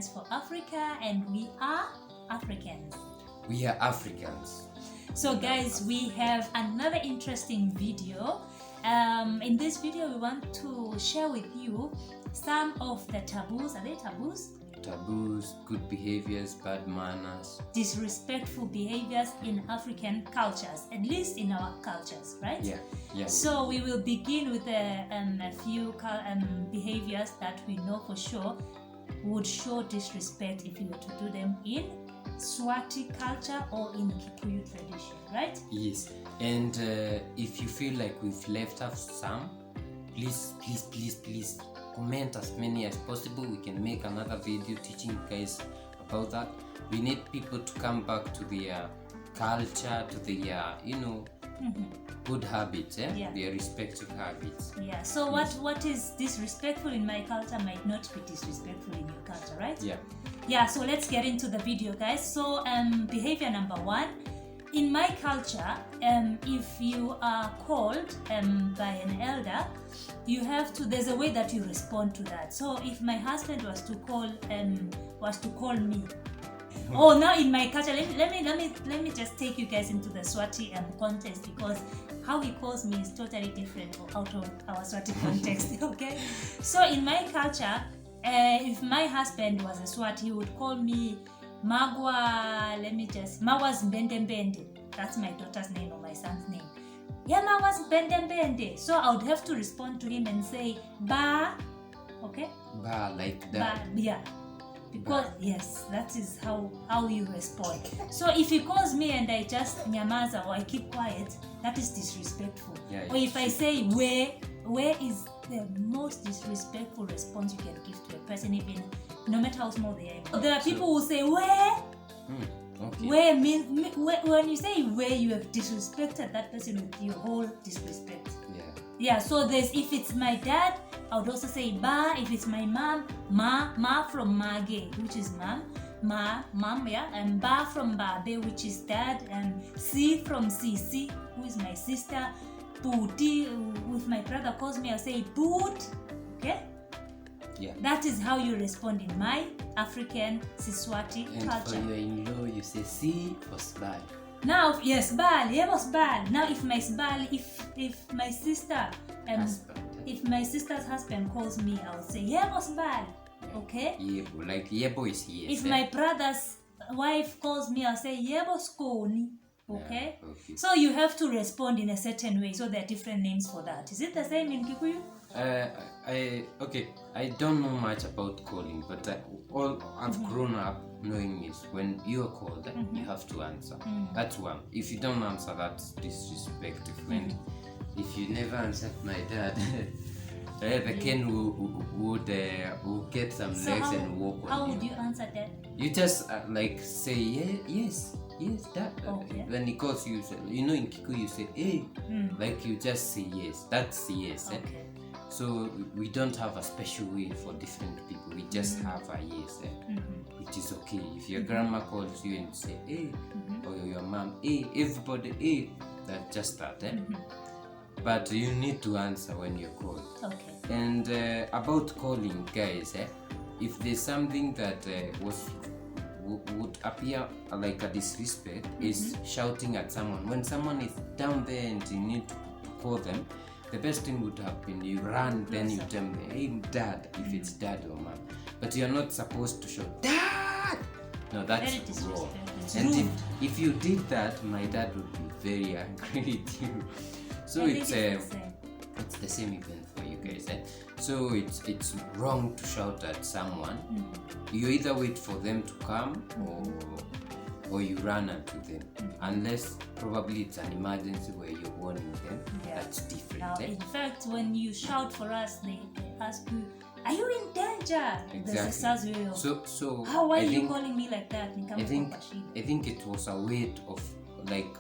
stands for Africa, and we are Africans. We are Africans. So guys, we have another interesting video. In this video, we want to share with you some of the taboos. Are they taboos? Taboos, good behaviors, bad manners, disrespectful behaviors in African cultures, at least in our cultures, right? Yeah. So we will begin with a few behaviors that we know for sure would show disrespect if you were to do them in Swati culture or in Kikuyu tradition, right? Yes. And if you feel like we've left out some, please comment as many as possible. We can make another video teaching you guys about that. We need people to come back to their culture, to their good habits, their respective habits. Yeah. So what is disrespectful in my culture might not be disrespectful in your culture, right? Yeah. So let's get into the video, guys. So behavior number 1. In my culture, if you are called by an elder, you have to. There's a way that you respond to that. So if my husband was to call me, now in my culture, let me just take you guys into the Swati context, because how he calls me is totally different out of our Swati context. Okay, so in my culture, if my husband was a Swati, he would call me Magwa. Magwa's Mbende. That's my daughter's name or my son's name. Yeah, Magwa's Mbende. So I would have to respond to him and say Ba. Okay. Ba, like that. Ba, yeah. Because yes, that is how you respond. So if he calls me and I just nyamaza or I keep quiet, that is disrespectful. Yeah, or if I say where is the most disrespectful response you can give to a person, even no matter how small they are. There are people who say where. Okay. Where means when you say where, you have disrespected that person with your whole disrespect. Yeah. So if it's my dad, I would also say ba. If it's my mom, ma from mage, which is mom, yeah, and ba from babe, which is dad, and si from si, who is my sister. Puti, if my brother calls me, I say put. Okay. Yeah. That is how you respond in my African Siswati culture. And for your in-law, you say si for sbal. Now, yes, bal, yebos bal. Now, if my sister, if my sister's husband calls me, I will say yebos bal. Okay. Yebo, like yebo is yes. If my brother's wife calls me, I'll say yebos koni. Okay? Yeah, okay. So you have to respond in a certain way. So there are different names for that. Is it the same in Kikuyu? I don't know much about calling, but all I've grown up knowing is when you're called, you have to answer. That's one. If you don't answer, that's disrespectful. And if you never answer my dad, the Ken would get some legs and walk on you. How would you answer that? You just say yes, that. Okay. When he calls you, in Kikuyu you say hey, like you just say yes. That's yes. Okay. So we don't have a special way for different people. We just have a yes, which is okay. If your grandma calls you and say hey, or your mom hey, everybody hey, that's just that. But you need to answer when you're called. Okay. And about calling, guys, if there's something that would appear like a disrespect, is shouting at someone. When someone is down there and you need to call them, the best thing would have been you run, then you tell me, hey dad, if it's dad or mom. But you're not supposed to shout, dad! No, that's wrong. And if you did that, my dad would be very angry with you. So it's the same even for you guys. So it's wrong to shout at someone. You either wait for them to come or you run into them, unless probably it's an emergency where you're warning them. That's different. Now, in fact, when you shout for us, they ask you, are you in danger? Exactly. So why are you calling me like that? I think it was a way of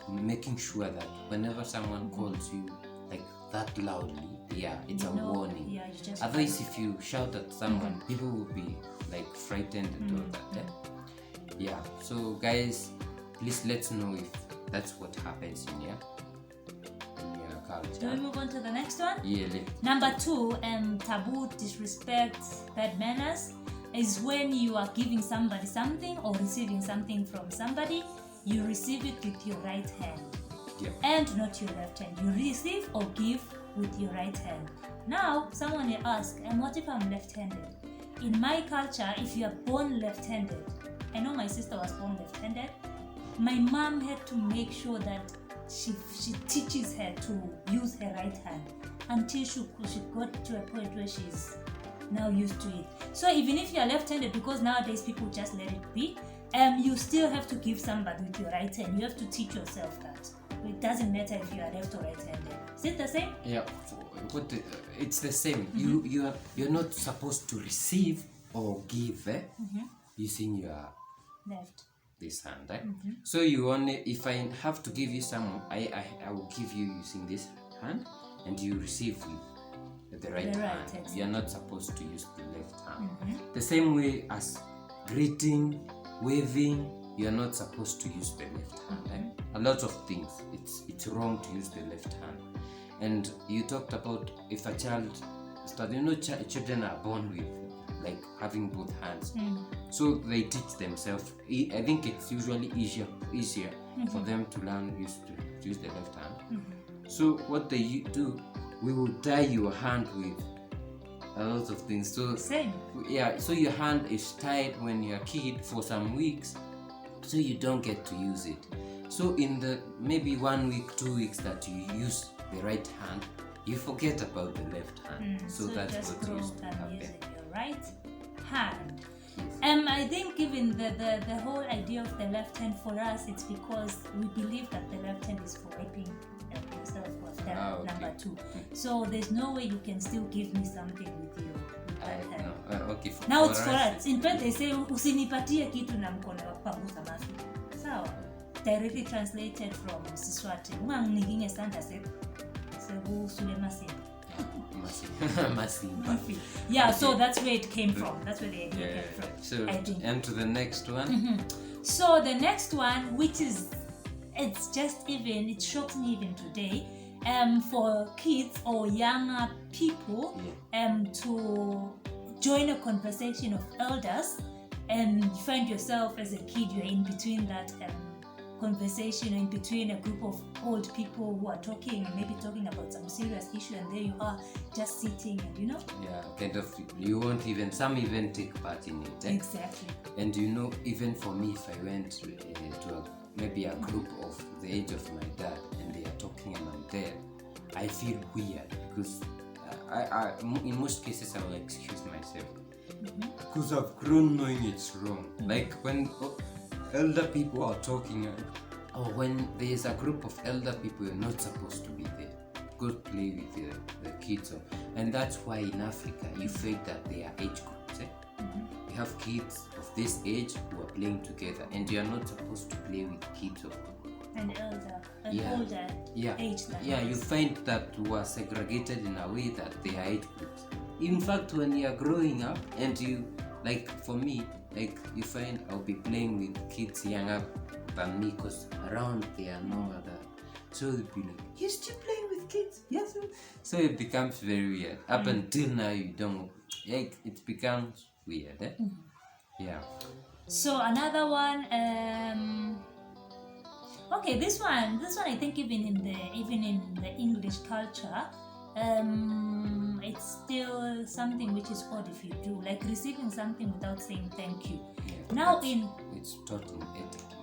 making sure that whenever someone calls you like that loudly, it's a warning. Otherwise, if you shout at someone, people will be frightened and all that. So guys, please let's know if that's what happens in your culture. Do we move on to the next one? Yeah. Number 2, taboo, disrespect, bad manners. is when you are giving somebody something or receiving something from somebody, you receive it with your right hand. And not your left hand. You receive or give with your right hand. Now, someone will ask, and what if I'm left-handed? In my culture, if you are born left-handed, I know my sister was born left-handed, my mom had to make sure that she teaches her to use her right hand until she got to a point where she's now used to it. So even if you are left-handed, because nowadays people just let it be, you still have to give somebody with your right hand. You have to teach yourself that. It doesn't matter if you are left or right-handed. Is it the same? Yeah, it's the same. You're not supposed to receive or give using your left. This hand, right? So you only, if I have to give you some, I will give you using this hand, and you receive with the right hand. Exactly. You're not supposed to use the left hand. The same way as greeting, waving, you're not supposed to use the left hand. Right? A lot of things, it's wrong to use the left hand. And you talked about if a child, children are born with like having both hands, so they teach themselves. I think it's usually easier for them to learn to use the left hand. So what they do, we will tie your hand with a lot of things. So same. Yeah, so your hand is tied when you're a kid for some weeks, so you don't get to use it. So in the maybe 1 week, 2 weeks that you use the right hand, you forget about the left hand. So that's what used to happen. Using your right hand. I think even the whole idea of the left hand for us, it's because we believe that the left hand is for wiping yourself with number 2. So there's no way you can still give me something with your right hand. Okay. Now it's for us. In fact, they say usinipatie kitu na mkono wa kupangusa mafi. Sawa. Directly translated from Siswati. Ngingine sanda se sule masimba. Yeah, so that's where it came from. That's where the idea came from. So, and to the next one. So the next one, which is, it shocks me even today, for kids or younger people to join a conversation of elders, and you find yourself as a kid, you're in between that conversation, in between a group of old people who are talking and maybe talking about some serious issue, and there you are just sitting and kind of, you won't even, some even take part in it. Exactly. And even for me, if I went to maybe a group of the age of my dad and they are talking and I'm there, I feel weird because I in most cases I will excuse myself because I've grown knowing it's wrong. Like when elder people are talking, or when there's a group of elder people, you're not supposed to be there. Go play with the kids. And that's why in Africa you find that there are age groups. You have kids of this age who are playing together, and you're not supposed to play with kids of an older age. You find that we are segregated in a way that they are age groups. In fact, when you are growing up and you, like for me, like you find I'll be playing with kids younger than me because around there are no other. So they'll be like, you're still playing with kids? Yes. So it becomes very weird. Up until now, you don't, like, it becomes weird. Yeah. So another one, okay, this one I think even in the English culture, it's still something which is odd if you do, like receiving something without saying thank you. It's taught in etiquette.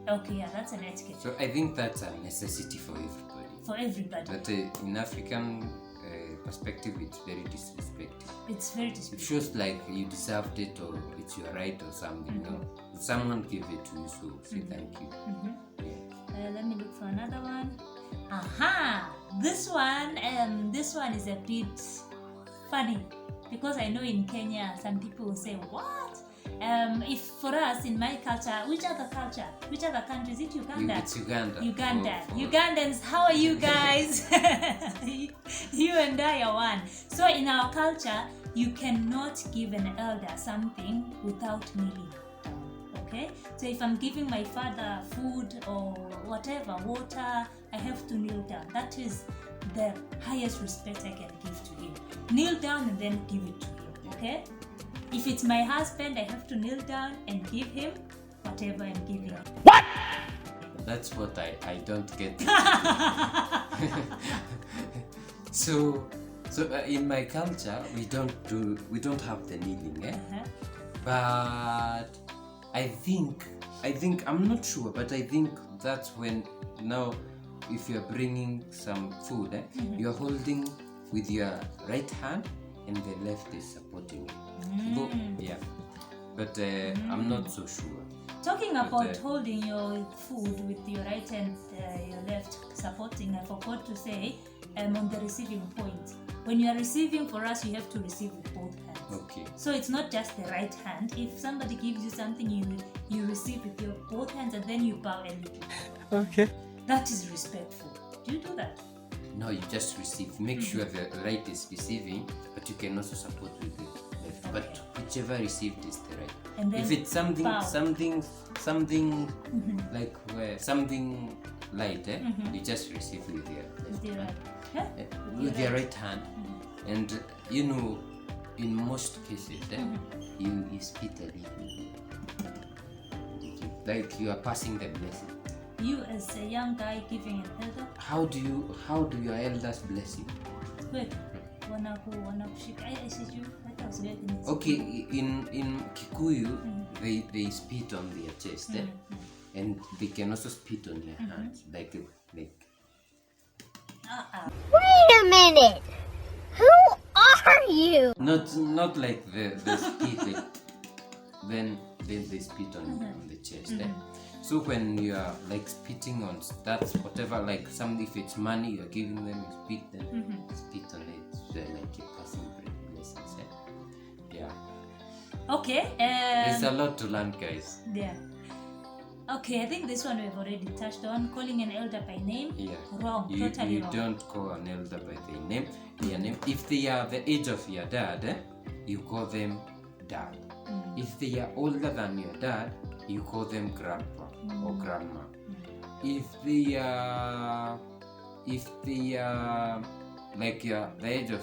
Okay, yeah, that's an etiquette. So I think that's a necessity for everybody. But in African perspective, it's very disrespectful. It's very disrespectful. It shows like you deserved it or it's your right or something. No, if someone gave it to you, so say thank you. Let me look for another one. This one is a bit funny because I know in Kenya some people will say, what? If for us in my culture, which other country is it? Uganda? It's Uganda. Ugandans, how are you guys? You and I are one. So in our culture, you cannot give an elder something without kneeling down. Okay? So if I'm giving my father food or whatever, water, I have to kneel down. That is the highest respect I can give to him. Kneel down and then give it to him. Okay? If it's my husband, I have to kneel down and give him whatever I'm giving. What? That's what I don't get. So in my culture, we don't have the kneeling, But I think I'm not sure, but I think that's when now, if you're bringing some food, you're holding with your right hand and the left is supporting it. But I'm not so sure. Talking about holding your food with your right hand, your left supporting, I forgot to say, on the receiving point. When you are receiving, for us, you have to receive with both hands. Okay. So it's not just the right hand. If somebody gives you something, you receive with your both hands and then you bow a little. Okay. That is respectful. Do you do that? No, you just receive. Make sure the right is receiving, but you can also support with the left. Okay. But whichever received is the right. And then if it's something like something light, you just receive with your left hand. With your right hand. And in most cases, you spit a little. Like you are passing the blessing. You as a young guy giving an elder. How do your elders bless you? Wait. Okay, in Kikuyu, they spit on their chest, and they can also spit on their hands, like. Wait a minute! Who are you? Not like the spit, then they spit on the chest. So when you are like spitting on that, whatever, like if it's money you're giving them, you spit them, spit on it. Like you're passing blessings. Yeah. Okay. There's a lot to learn, guys. Yeah. Okay, I think this one we've already touched on. Calling an elder by name. Yeah. Wrong. Totally wrong. You don't call an elder by their name. If they are the age of your dad, you call them dad. If they are older than your dad, you call them grandpa or grandma. If they are like the age of,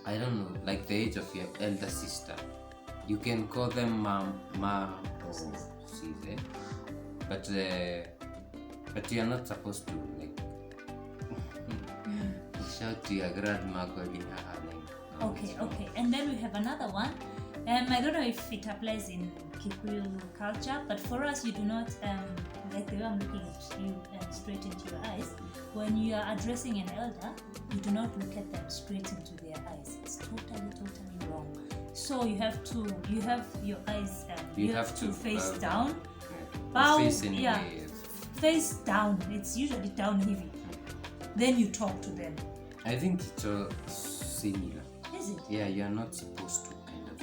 I don't know, like the age of your elder sister, you can call them mom or sister, but you are not supposed to like shout to your grandma calling her name. Okay, and then we have another one. I don't know if it applies in Kikuyu culture, but for us, you do not, like the way I'm looking at you straight into your eyes, when you are addressing an elder, you do not look at them straight into their eyes. It's totally wrong. So you have your eyes, you have to face down. Bow, face down. It's usually down heavy. Then you talk to them. I think it's all similar. Is it? Yeah, you are not supposed to kind of.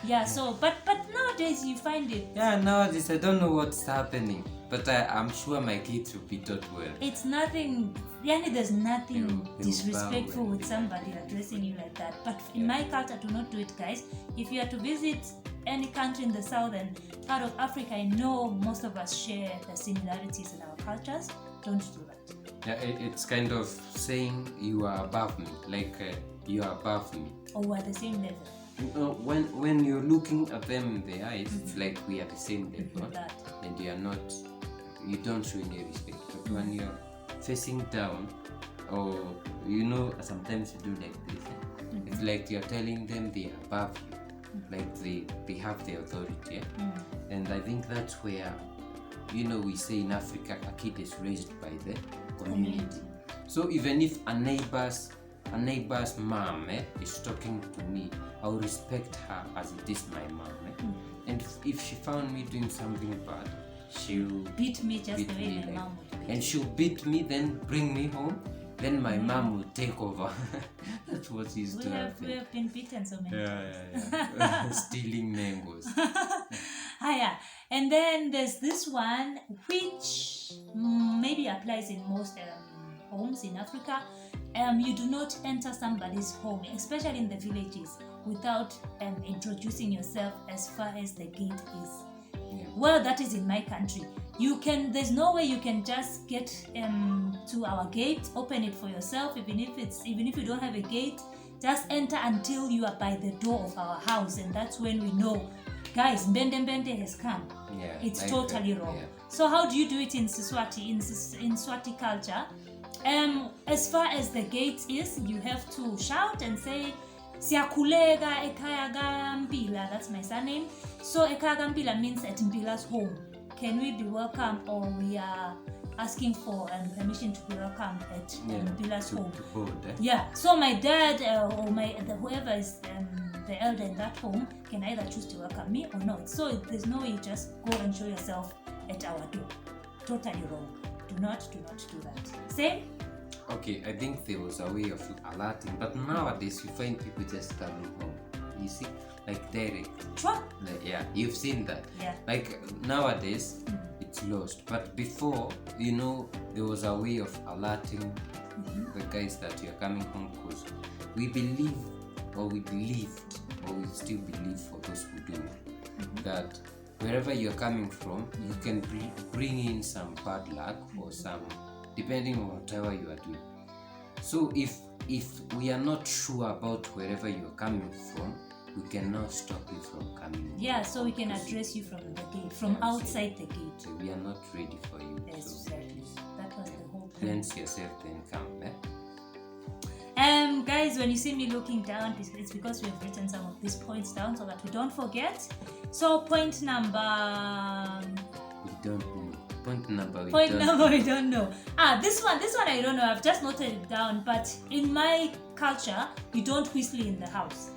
Yeah, so but nowadays you find it. Yeah, nowadays I don't know what's happening, but I'm sure my kids will be taught well. It's nothing. Yani, there's nothing disrespectful with somebody addressing you like that. But in my culture, do not do it, guys. If you are to visit any country in the southern part of Africa, I know most of us share the similarities in our cultures. Don't do that. Yeah, it's kind of saying you are above me, like you are above me. Or we're the same level. When you're looking at them in the eyes, it's like we are the same level, and you don't show any respect. But when you're facing down, or sometimes you do like this, it's like you're telling them they are above you, like they have the authority. And I think that's where, we say in Africa, a kid is raised by the community. So even if a neighbor's mom is talking to me, I'll respect her as it is my mom. And if she found me doing something bad, she'll beat me just the way my mom would beat. And she'll beat me, then bring me home, then my mom will take over. That's what she's doing. We have been beaten so many times. Yeah. Stealing mangoes. And then there's this one which maybe applies in most homes in Africa. You do not enter somebody's home, especially in the villages, without introducing yourself as far as the gate is. Yeah. Well, that is in my country. There's no way you can just get to our gate, open it for yourself, even if you don't have a gate. just enter until you are by the door of our house, and that's when we know, guys, mbende has come. Yeah, it's like totally wrong. So how do you do it in Siswati? In Swati culture, as far as the gate is, you have to shout and say, Siyakulega ekaya Mpila. That's my surname. So ekaya Mpila means at Mpila's home. Can we be welcome, or we are asking for permission to be welcome at Mpila's home? Yeah. So my dad or whoever is the elder in that home can either choose to welcome me or not. So there's no way you just go and show yourself at our door. Totally wrong. Do not do that. Same. Okay, I think there was a way of alerting, but nowadays you find people just coming home. You see, like direct. Sure. Yeah, you've seen that. Yeah. Like nowadays, it's lost. But before, there was a way of alerting the guys that you're coming home, because we believed, or we still believe, for those who do, that wherever you're coming from, you can bring in some bad luck or some, depending on whatever you are doing. So if we are not sure about wherever you are coming from, we cannot stop you from coming. Yeah, so we can address you from the gate, from outside the gate. So we are not ready for you. Exactly. That was the whole point. Cleanse yourself, then come. Guys, when you see me looking down, it's because we have written some of these points down so that we don't forget. So point number... We don't know. Point number we don't know. This one I don't know. I've just noted it down. But in my culture, you don't whistle in the house.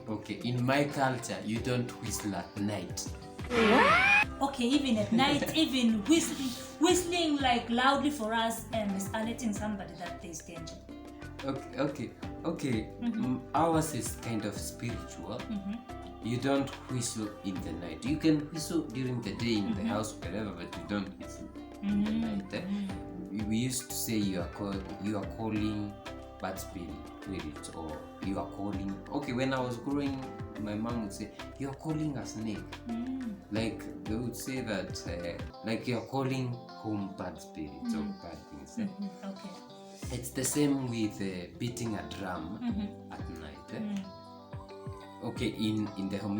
Okay, in my culture, you don't whistle at night. Okay, even at night, even whistling like loudly for us is alerting somebody that there's danger. Okay. Ours is kind of spiritual. You don't whistle in the night. You can whistle during the day in the house, wherever, but you don't whistle in the night. We used to say you are calling bad spirits, or you are calling. Okay, when I was growing, my mom would say you are calling a snake. Like they would say that, like you are calling home bad spirits or bad things. Okay. It's the same with beating a drum at night. Okay, in the home,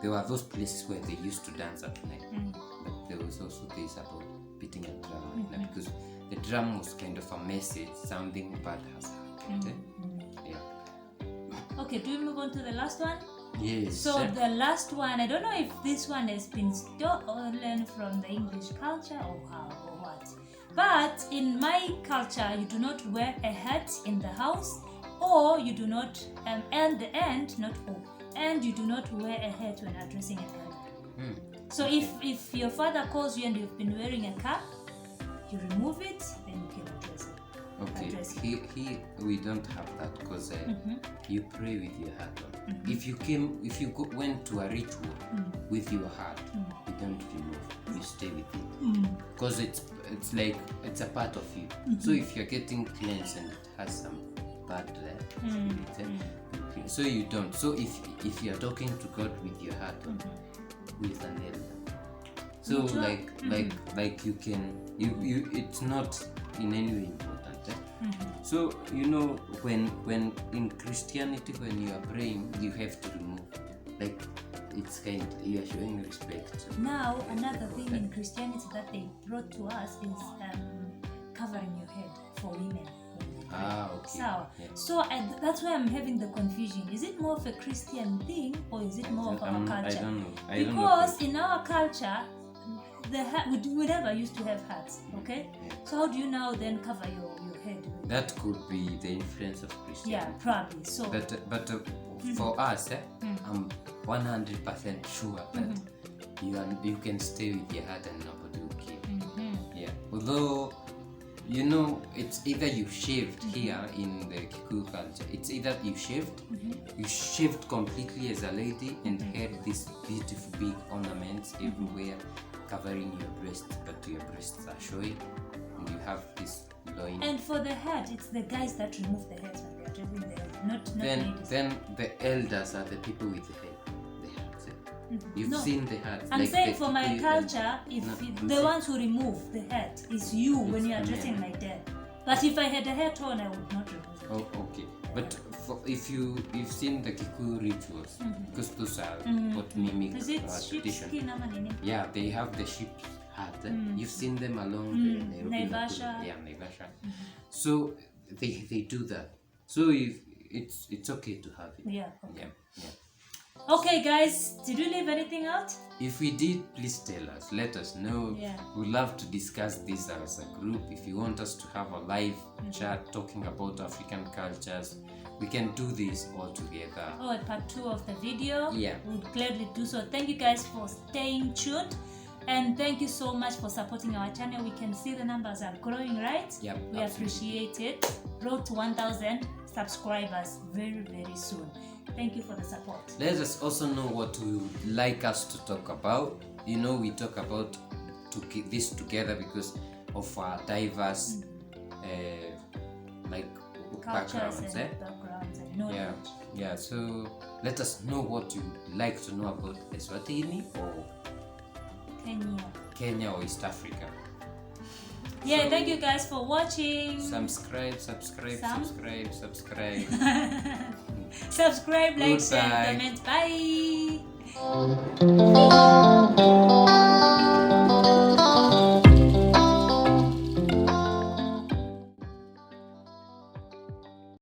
there were those places where they used to dance at night, but there was also this about beating a drum at night, because the drum was kind of a message, something bad has happened. Yeah. Okay, do we move on to the last one? Yes. So the last one, I don't know if this one has been stolen from the English culture or how or what, but in my culture, you do not wear a hat in the house, or you do not, and you do not wear a hat when addressing an elder. So if your father calls you and you've been wearing a cap, you remove it, then you can address it. Okay, here we don't have that, because you pray with your hat on. If you went to a ritual with your hat, you don't remove, you stay with it, because it's like it's a part of you. So if you're getting cleansed and it has some bad spirit, so you don't. So if you're talking to God with your hat on, with an elder, so like you can it's not in any way important. So when in Christianity, when you are praying, you have to remove, like it's kind, you are showing respect. Now another thing in Christianity that they brought to us is covering your head for women. Okay. So that's why I'm having the confusion. Is it more of a Christian thing, or is it more of our culture? I don't know. Because in our culture, we never used to have hats. Okay. So how do you now then cover your head? That could be the influence of Christianity. Yeah, probably. So. But for us, I'm 100% sure that you can stay with your hat and nobody will care. Yeah. Although, it's either you shaved here in the Kikuyu culture. It's either you shaved completely as a lady and had these beautiful big ornaments everywhere covering your breasts, but your breasts are showing, and you have this loin. And for the hat, it's the guys that remove the hats when they are dressing the head, not ladies. Then the elders are the people with the hats. You've seen the hats. I'm saying for my culture, the ones who remove the hat is you when you are dressing like that. But if I had a hat on, I would not remove it. Oh, okay. But if you've seen the Kikuyu rituals, because those are what mimic Is it tradition. sheepskin ama nini? Yeah, they have the sheep's hat. You've seen them along the Nairobi, Naivasha. Yeah, Naivasha. So they do that. So if it's okay to have it. Yeah. Okay. Yeah. Okay, guys, did we leave anything out? If we did, please tell us. Let us know. Yeah. We'd love to discuss this as a group. If you want us to have a live chat talking about African cultures, we can do this all together. Or part 2 of the video. Yeah. We would gladly do so. Thank you guys for staying tuned. And thank you so much for supporting our channel. We can see the numbers are growing, right? Yep, We appreciate it. Road to 1,000 subscribers very, very soon. Thank you for the support. Let us also know what you would like us to talk about. You know, we talk about this together because of our diverse Cultures backgrounds. and backgrounds and knowledge. Yeah. So let us know what you would like to know about Eswatini or Kenya or East Africa. Yeah, so, thank you guys for watching. Subscribe. Subscribe, Goodbye. like, share, comment. Bye.